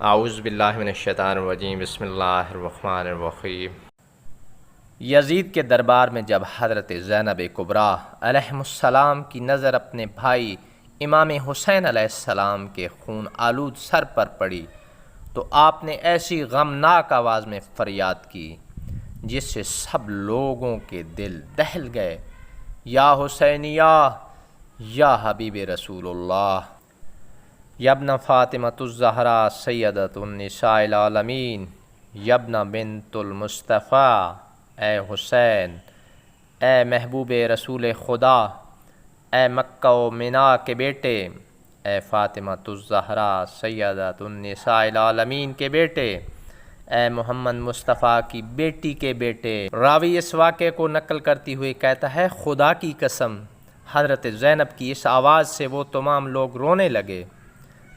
اعوذ باللہ من الشیطان الرجیم، بسم اللہ الرحمن الرحیم۔ یزید کے دربار میں جب حضرت زینب کبریٰ علیہ السلام کی نظر اپنے بھائی امام حسین علیہ السلام کے خون آلود سر پر پڑی تو آپ نے ایسی غمناک آواز میں فریاد کی جس سے سب لوگوں کے دل دہل گئے، یا حسینیہ، یا حبیب رسول اللہ، یبن فاطمۃ الزہرا سیدۃ النساء العالمین، یبن بنت المصطفیٰ، اے حسین، اے محبوب رسول خدا، اے مکہ و منا کے بیٹے، اے فاطمۃ الزہرا سیدۃ النساء العالمین کے بیٹے، اے محمد مصطفیٰ کی بیٹی کے بیٹے۔ راوی اس واقعے کو نقل کرتی ہوئی کہتا ہے، خدا کی قسم، حضرت زینب کی اس آواز سے وہ تمام لوگ رونے لگے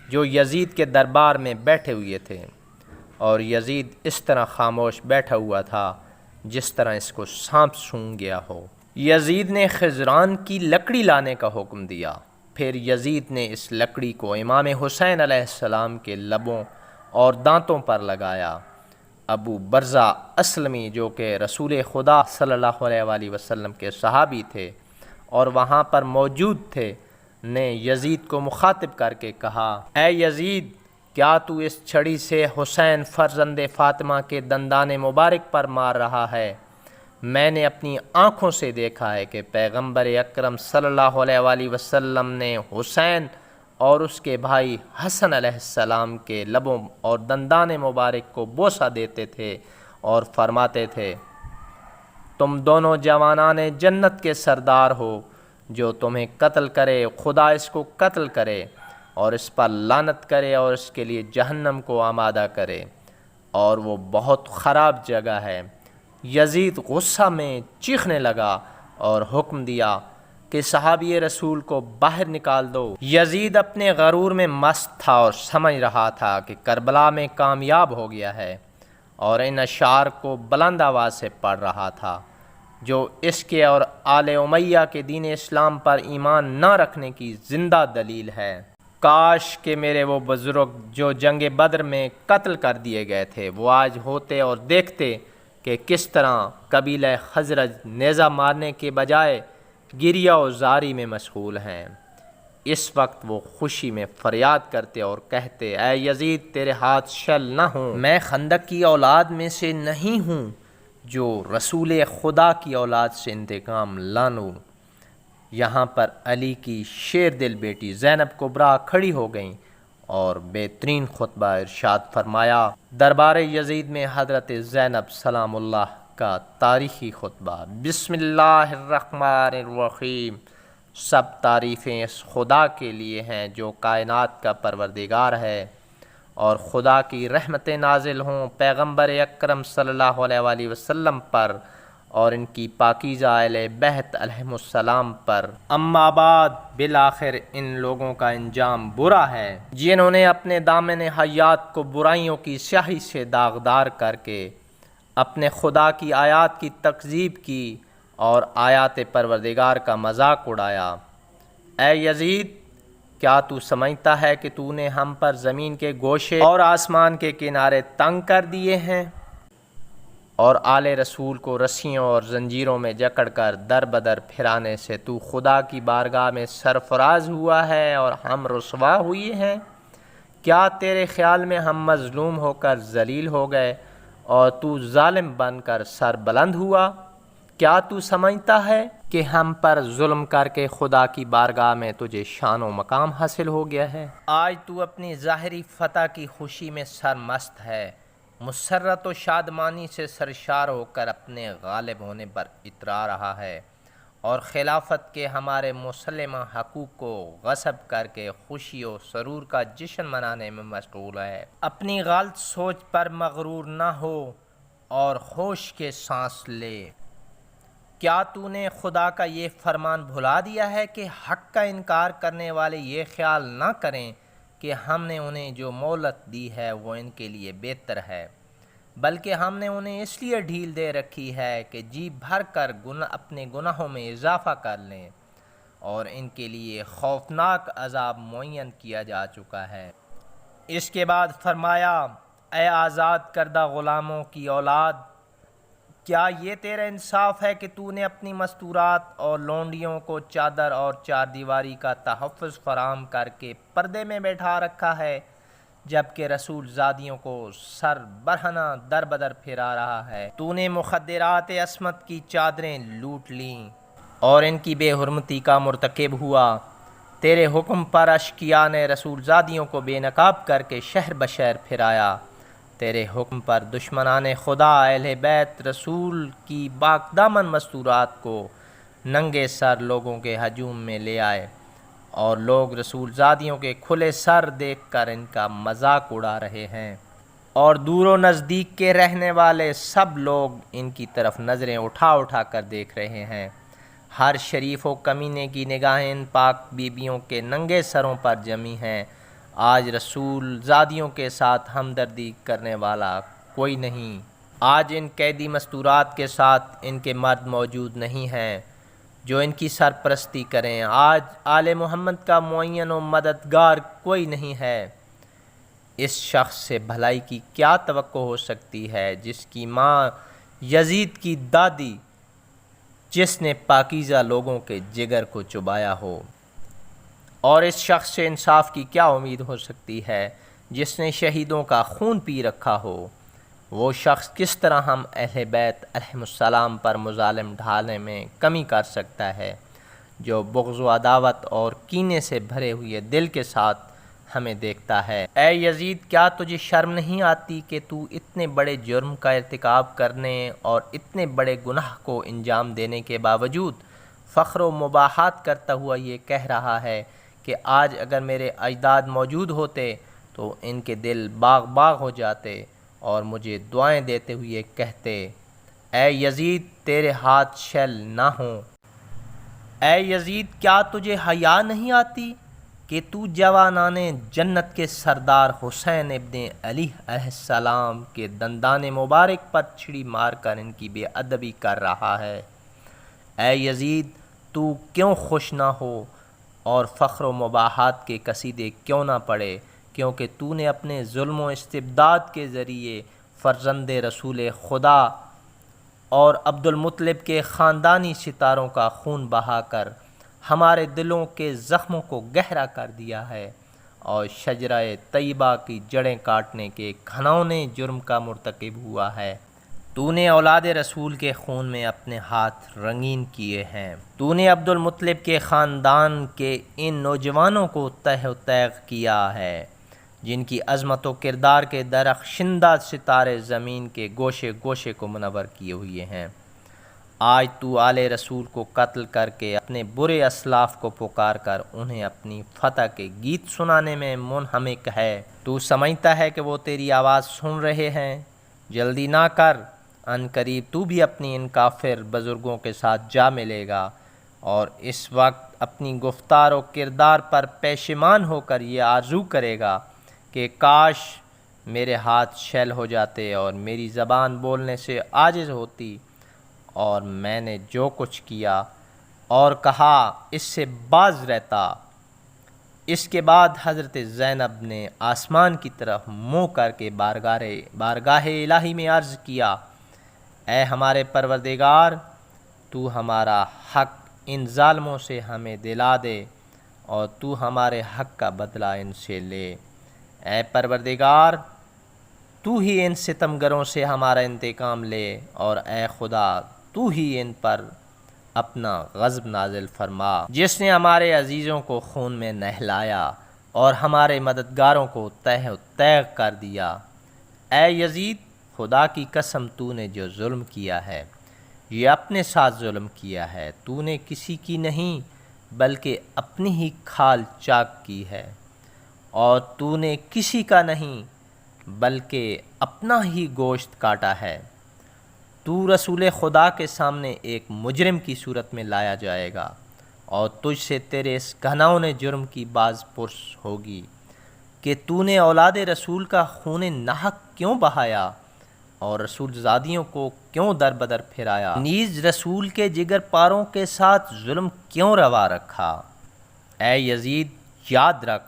جو یزید کے دربار میں بیٹھے ہوئے تھے، اور یزید اس طرح خاموش بیٹھا ہوا تھا جس طرح اس کو سانپ سونگھ گیا ہو۔ یزید نے خضران کی لکڑی لانے کا حکم دیا، پھر یزید نے اس لکڑی کو امام حسین علیہ السلام کے لبوں اور دانتوں پر لگایا۔ ابو برزہ اسلمی جو کہ رسول خدا صلی اللہ علیہ وآلہ وسلم کے صحابی تھے اور وہاں پر موجود تھے، نے یزید کو مخاطب کر کے کہا، اے یزید، کیا تو اس چھڑی سے حسین فرزند فاطمہ کے دندان مبارک پر مار رہا ہے؟ میں نے اپنی آنکھوں سے دیکھا ہے کہ پیغمبر اکرم صلی اللہ علیہ وآلہ وسلم نے حسین اور اس کے بھائی حسن علیہ السلام کے لبوں اور دندان مبارک کو بوسہ دیتے تھے اور فرماتے تھے، تم دونوں جوانان جنت کے سردار ہو، جو تمہیں قتل کرے خدا اس کو قتل کرے اور اس پر لعنت کرے اور اس کے لیے جہنم کو آمادہ کرے، اور وہ بہت خراب جگہ ہے۔ یزید غصہ میں چیخنے لگا اور حکم دیا کہ صحابی رسول کو باہر نکال دو۔ یزید اپنے غرور میں مست تھا اور سمجھ رہا تھا کہ کربلا میں کامیاب ہو گیا ہے، اور ان اشعار کو بلند آواز سے پڑھ رہا تھا جو اس کے اور آل امیہ کے دین اسلام پر ایمان نہ رکھنے کی زندہ دلیل ہے۔ کاش کہ میرے وہ بزرگ جو جنگ بدر میں قتل کر دیے گئے تھے وہ آج ہوتے اور دیکھتے کہ کس طرح قبیلہ خزرج نیزہ مارنے کے بجائے گریہ و زاری میں مشغول ہیں۔ اس وقت وہ خوشی میں فریاد کرتے اور کہتے، اے یزید، تیرے ہاتھ شل نہ ہوں، میں خندق کی اولاد میں سے نہیں ہوں جو رسول خدا کی اولاد سے انتقام لانوں۔ یہاں پر علی کی شیر دل بیٹی زینب کبریٰ کھڑی ہو گئیں اور بہترین خطبہ ارشاد فرمایا۔ دربار یزید میں حضرت زینب سلام اللہ کا تاریخی خطبہ۔ بسم اللہ الرحمن الرحیم۔ سب تعریفیں اس خدا کے لیے ہیں جو کائنات کا پروردگار ہے، اور خدا کی رحمتیں نازل ہوں پیغمبر اکرم صلی اللہ علیہ وآلہ وسلم پر اور ان کی پاکیزہ اہل بیت علیہم السلام پر۔ اما بعد، بالآخر ان لوگوں کا انجام برا ہے جنہوں نے اپنے دامن حیات کو برائیوں کی سیاہی سے داغدار کر کے اپنے خدا کی آیات کی تکذیب کی اور آیات پروردگار کا مذاق اڑایا۔ اے یزید، کیا تو سمجھتا ہے کہ تو نے ہم پر زمین کے گوشے اور آسمان کے کنارے تنگ کر دیے ہیں، اور آل رسول کو رسیوں اور زنجیروں میں جکڑ کر در بدر پھرانے سے تو خدا کی بارگاہ میں سرفراز ہوا ہے اور ہم رسوا ہوئے ہیں؟ کیا تیرے خیال میں ہم مظلوم ہو کر ذلیل ہو گئے اور تو ظالم بن کر سر بلند ہوا؟ کیا تو سمجھتا ہے کہ ہم پر ظلم کر کے خدا کی بارگاہ میں تجھے شان و مقام حاصل ہو گیا ہے؟ آج تو اپنی ظاہری فتح کی خوشی میں سرمست ہے، مسرت و شادمانی سے سرشار ہو کر اپنے غالب ہونے پر اترا رہا ہے، اور خلافت کے ہمارے مسلمہ حقوق کو غصب کر کے خوشی و سرور کا جشن منانے میں مشغول ہے۔ اپنی غلط سوچ پر مغرور نہ ہو اور ہوش کے سانس لے۔ کیا تو نے خدا کا یہ فرمان بھلا دیا ہے کہ حق کا انکار کرنے والے یہ خیال نہ کریں کہ ہم نے انہیں جو مہلت دی ہے وہ ان کے لیے بہتر ہے، بلکہ ہم نے انہیں اس لیے ڈھیل دے رکھی ہے کہ جی بھر کر اپنے گناہوں میں اضافہ کر لیں، اور ان کے لیے خوفناک عذاب معین کیا جا چکا ہے۔ اس کے بعد فرمایا اے آزاد کردہ غلاموں کی اولاد، کیا یہ تیرا انصاف ہے کہ تو نے اپنی مستورات اور لونڈیوں کو چادر اور چار دیواری کا تحفظ فراہم کر کے پردے میں بیٹھا رکھا ہے، جبکہ رسول زادیوں کو سر برہنہ در بدر پھرا رہا ہے؟ تو نے مخدرات عصمت کی چادریں لوٹ لیں اور ان کی بے حرمتی کا مرتکب ہوا۔ تیرے حکم پر اشقیاء نے رسول زادیوں کو بے نقاب کر کے شہر بشہر پھرایا۔ تیرے حکم پر دشمنان خدا اہل بیت رسول کی پاک دامن مستورات کو ننگے سر لوگوں کے ہجوم میں لے آئے، اور لوگ رسول زادیوں کے کھلے سر دیکھ کر ان کا مذاق اڑا رہے ہیں، اور دور و نزدیک کے رہنے والے سب لوگ ان کی طرف نظریں اٹھا اٹھا کر دیکھ رہے ہیں۔ ہر شریف و کمینے کی نگاہیں ان پاک بیبیوں کے ننگے سروں پر جمی ہیں۔ آج رسول زادیوں کے ساتھ ہمدردی کرنے والا کوئی نہیں۔ آج ان قیدی مستورات کے ساتھ ان کے مرد موجود نہیں ہیں جو ان کی سرپرستی کریں۔ آج آل محمد کا معین و مددگار کوئی نہیں ہے۔ اس شخص سے بھلائی کی کیا توقع ہو سکتی ہے جس کی ماں یزید کی دادی، جس نے پاکیزہ لوگوں کے جگر کو چبایا ہو؟ اور اس شخص سے انصاف کی کیا امید ہو سکتی ہے جس نے شہیدوں کا خون پی رکھا ہو؟ وہ شخص کس طرح ہم اہل بیت علیہم السلام پر مظالم ڈھالنے میں کمی کر سکتا ہے، جو بغض و عداوت اور کینے سے بھرے ہوئے دل کے ساتھ ہمیں دیکھتا ہے؟ اے یزید، کیا تجھے شرم نہیں آتی کہ تو اتنے بڑے جرم کا ارتکاب کرنے اور اتنے بڑے گناہ کو انجام دینے کے باوجود فخر و مباحات کرتا ہوا یہ کہہ رہا ہے کہ آج اگر میرے اجداد موجود ہوتے تو ان کے دل باغ باغ ہو جاتے اور مجھے دعائیں دیتے ہوئے کہتے اے یزید تیرے ہاتھ شل نہ ہوں؟ اے یزید، کیا تجھے حیا نہیں آتی کہ تو جوانان جنت کے سردار حسین ابن علی علیہ السلام کے دندان مبارک پر چھڑی مار کر ان کی بے ادبی کر رہا ہے؟ اے یزید، تو کیوں خوش نہ ہو اور فخر و مباحات کے قصیدے کیوں نہ پڑھے، کیونکہ تو نے اپنے ظلم و استبداد کے ذریعے فرزند رسول خدا اور عبد المطلب کے خاندانی ستاروں کا خون بہا کر ہمارے دلوں کے زخموں کو گہرا کر دیا ہے، اور شجرہ طیبہ کی جڑیں کاٹنے کے گھناؤنے جرم کا مرتکب ہوا ہے۔ تو نے اولاد رسول کے خون میں اپنے ہاتھ رنگین کیے ہیں۔ تو نے عبد المطلب کے خاندان کے ان نوجوانوں کو تہ و تیغ کیا ہے جن کی عظمت و کردار کے درخشندہ ستارے زمین کے گوشے گوشے کو منور کیے ہوئے ہیں۔ آج تو آل رسول کو قتل کر کے اپنے برے اسلاف کو پکار کر انہیں اپنی فتح کے گیت سنانے میں منہمک ہے۔ تو سمجھتا ہے کہ وہ تیری آواز سن رہے ہیں؟ جلدی نہ کر، ان قریب تو بھی اپنی ان کافر بزرگوں کے ساتھ جا ملے گا، اور اس وقت اپنی گفتار و کردار پر پشیمان ہو کر یہ آرزو کرے گا کہ کاش میرے ہاتھ شل ہو جاتے اور میری زبان بولنے سے عاجز ہوتی، اور میں نے جو کچھ کیا اور کہا اس سے باز رہتا۔ اس کے بعد حضرت زینب نے آسمان کی طرف منہ کر کے بارگاہ الہی میں عرض کیا، اے ہمارے پروردگار، تو ہمارا حق ان ظالموں سے ہمیں دلا دے اور تو ہمارے حق کا بدلہ ان سے لے۔ اے پروردگار، تو ہی ان ستمگروں سے ہمارا انتقام لے، اور اے خدا تو ہی ان پر اپنا غضب نازل فرما، جس نے ہمارے عزیزوں کو خون میں نہلایا اور ہمارے مددگاروں کو تہ و تیغ کر دیا۔ اے یزید، خدا کی قسم تو نے جو ظلم کیا ہے یہ اپنے ساتھ ظلم کیا ہے، تو نے کسی کی نہیں بلکہ اپنی ہی کھال چاک کی ہے، اور تو نے کسی کا نہیں بلکہ اپنا ہی گوشت کاٹا ہے۔ تو رسول خدا کے سامنے ایک مجرم کی صورت میں لایا جائے گا، اور تجھ سے تیرے اس گھناؤنے جرم کی باز پرس ہوگی کہ تو نے اولاد رسول کا خون ناحق کیوں بہایا اور رسول زادیوں کو کیوں در بدر پھرایا، نیز رسول کے جگر پاروں کے ساتھ ظلم کیوں روا رکھا۔ اے یزید، یاد رکھ،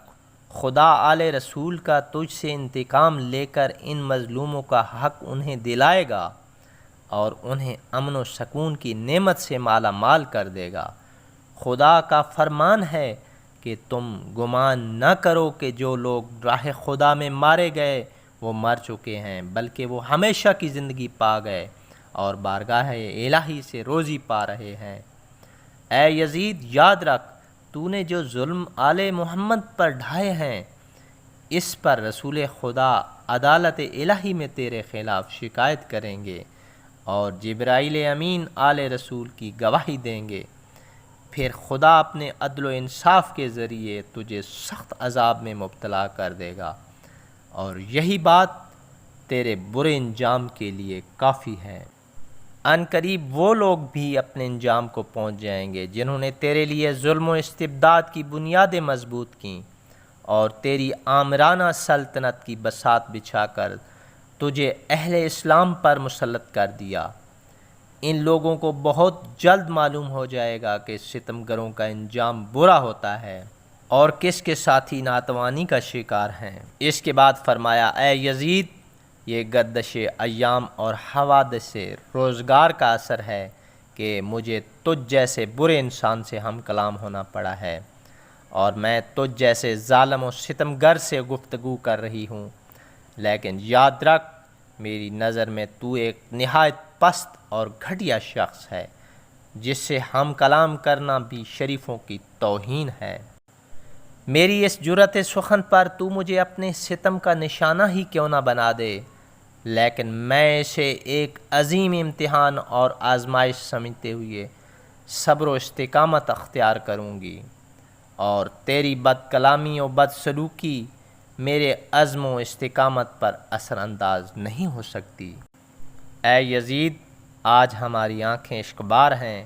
خدا آل رسول کا تجھ سے انتقام لے کر ان مظلوموں کا حق انہیں دلائے گا اور انہیں امن و سکون کی نعمت سے مالا مال کر دے گا۔ خدا کا فرمان ہے کہ تم گمان نہ کرو کہ جو لوگ راہ خدا میں مارے گئے وہ مر چکے ہیں، بلکہ وہ ہمیشہ کی زندگی پا گئے اور بارگاہ الہی سے روزی پا رہے ہیں۔ اے یزید، یاد رکھ، تو نے جو ظلم آل محمد پر ڈھائے ہیں، اس پر رسول خدا عدالت الہی میں تیرے خلاف شکایت کریں گے اور جبرائیل امین آل رسول کی گواہی دیں گے۔ پھر خدا اپنے عدل و انصاف کے ذریعے تجھے سخت عذاب میں مبتلا کر دے گا، اور یہی بات تیرے برے انجام کے لیے کافی ہے۔ ان قریب وہ لوگ بھی اپنے انجام کو پہنچ جائیں گے جنہوں نے تیرے لیے ظلم و استبداد کی بنیادیں مضبوط کیں اور تیری آمرانہ سلطنت کی بساط بچھا کر تجھے اہل اسلام پر مسلط کر دیا۔ ان لوگوں کو بہت جلد معلوم ہو جائے گا کہ ستمگروں کا انجام برا ہوتا ہے اور کس کے ساتھی ناتوانی کا شکار ہیں۔ اس کے بعد فرمایا، اے یزید، یہ گردش ایام اور حوادث روزگار کا اثر ہے کہ مجھے تجھ جیسے برے انسان سے ہم کلام ہونا پڑا ہے، اور میں تجھ جیسے ظالم و ستمگر سے گفتگو کر رہی ہوں، لیکن یاد رکھ، میری نظر میں تو ایک نہایت پست اور گھٹیا شخص ہے جس سے ہم کلام کرنا بھی شریفوں کی توہین ہے۔ میری اس جرأت سخن پر تو مجھے اپنے ستم کا نشانہ ہی کیوں نہ بنا دے، لیکن میں اسے ایک عظیم امتحان اور آزمائش سمجھتے ہوئے صبر و استقامت اختیار کروں گی، اور تیری بد کلامی و بد سلوکی میرے عزم و استقامت پر اثر انداز نہیں ہو سکتی۔ اے یزید، آج ہماری آنکھیں اشکبار ہیں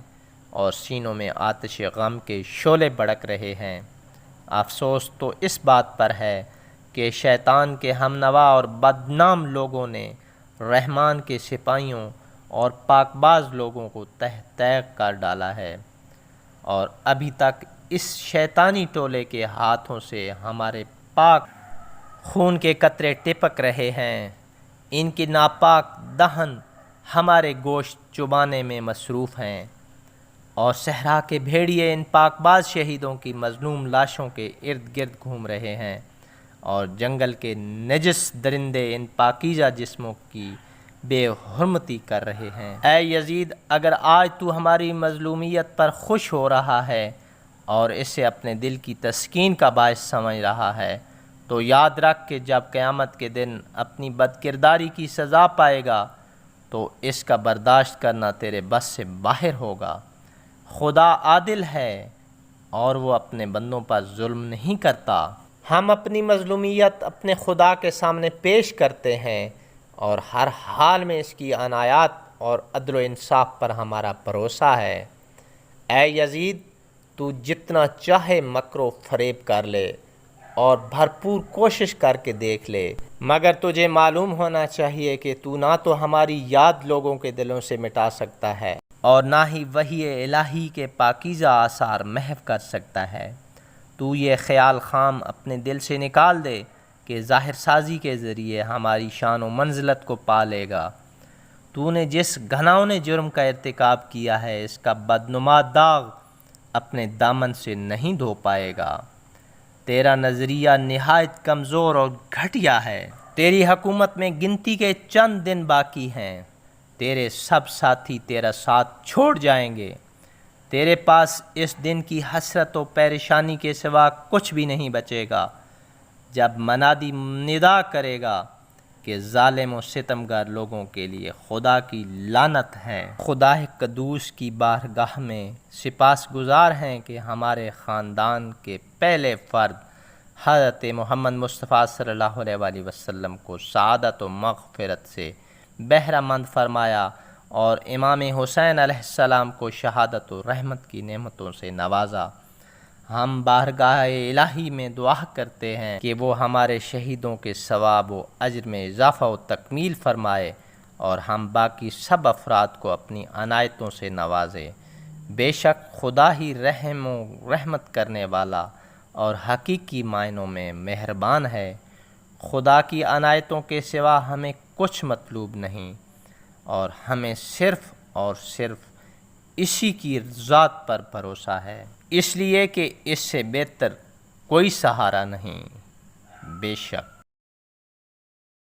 اور سینوں میں آتش غم کے شعلے بھڑک رہے ہیں۔ افسوس تو اس بات پر ہے کہ شیطان کے ہم نوا اور بدنام لوگوں نے رحمان کے سپاہیوں اور پاک باز لوگوں کو تہ تیغ کر ڈالا ہے، اور ابھی تک اس شیطانی ٹولے کے ہاتھوں سے ہمارے پاک خون کے قطرے ٹپک رہے ہیں۔ ان کی ناپاک دہن ہمارے گوشت چبانے میں مصروف ہیں، اور صحرا کے بھیڑیے ان پاک باز شہیدوں کی مظلوم لاشوں کے ارد گرد گھوم رہے ہیں، اور جنگل کے نجس درندے ان پاکیزہ جسموں کی بے حرمتی کر رہے ہیں۔ اے یزید، اگر آج تو ہماری مظلومیت پر خوش ہو رہا ہے اور اسے اپنے دل کی تسکین کا باعث سمجھ رہا ہے، تو یاد رکھ کہ جب قیامت کے دن اپنی بدکرداری کی سزا پائے گا تو اس کا برداشت کرنا تیرے بس سے باہر ہوگا۔ خدا عادل ہے اور وہ اپنے بندوں پر ظلم نہیں کرتا۔ ہم اپنی مظلومیت اپنے خدا کے سامنے پیش کرتے ہیں، اور ہر حال میں اس کی عنایات اور عدل و انصاف پر ہمارا بھروسہ ہے۔ اے یزید، تو جتنا چاہے مکر و فریب کر لے اور بھرپور کوشش کر کے دیکھ لے، مگر تجھے معلوم ہونا چاہیے کہ تو نہ تو ہماری یاد لوگوں کے دلوں سے مٹا سکتا ہے اور نہ ہی وحی الہی کے پاکیزہ آثار محو کر سکتا ہے۔ تو یہ خیال خام اپنے دل سے نکال دے کہ ظاہر سازی کے ذریعے ہماری شان و منزلت کو پا لے گا۔ تو نے جس گھناؤنے جرم کا ارتکاب کیا ہے، اس کا بدنما داغ اپنے دامن سے نہیں دھو پائے گا۔ تیرا نظریہ نہایت کمزور اور گھٹیا ہے۔ تیری حکومت میں گنتی کے چند دن باقی ہیں، تیرے سب ساتھی تیرا ساتھ چھوڑ جائیں گے۔ تیرے پاس اس دن کی حسرت و پریشانی کے سوا کچھ بھی نہیں بچے گا، جب منادی ندا کرے گا کہ ظالم و ستمگر لوگوں کے لیے خدا کی لعنت ہے۔ خدا قدوس کی بارگاہ میں سپاس گزار ہیں کہ ہمارے خاندان کے پہلے فرد حضرت محمد مصطفیٰ صلی اللہ علیہ وآلہ وسلم کو سعادت و مغفرت سے بہرہ مند فرمایا، اور امام حسین علیہ السلام کو شہادت و رحمت کی نعمتوں سے نوازا۔ ہم بارگاہ الہی میں دعا کرتے ہیں کہ وہ ہمارے شہیدوں کے ثواب و اجر میں اضافہ و تکمیل فرمائے، اور ہم باقی سب افراد کو اپنی عنایتوں سے نوازے۔ بے شک خدا ہی رحم و رحمت کرنے والا اور حقیقی معنوں میں مہربان ہے۔ خدا کی عنایتوں کے سوا ہمیں کچھ مطلوب نہیں، اور ہمیں صرف اور صرف اسی کی ذات پر بھروسہ ہے، اس لیے کہ اس سے بہتر کوئی سہارا نہیں۔ بے شک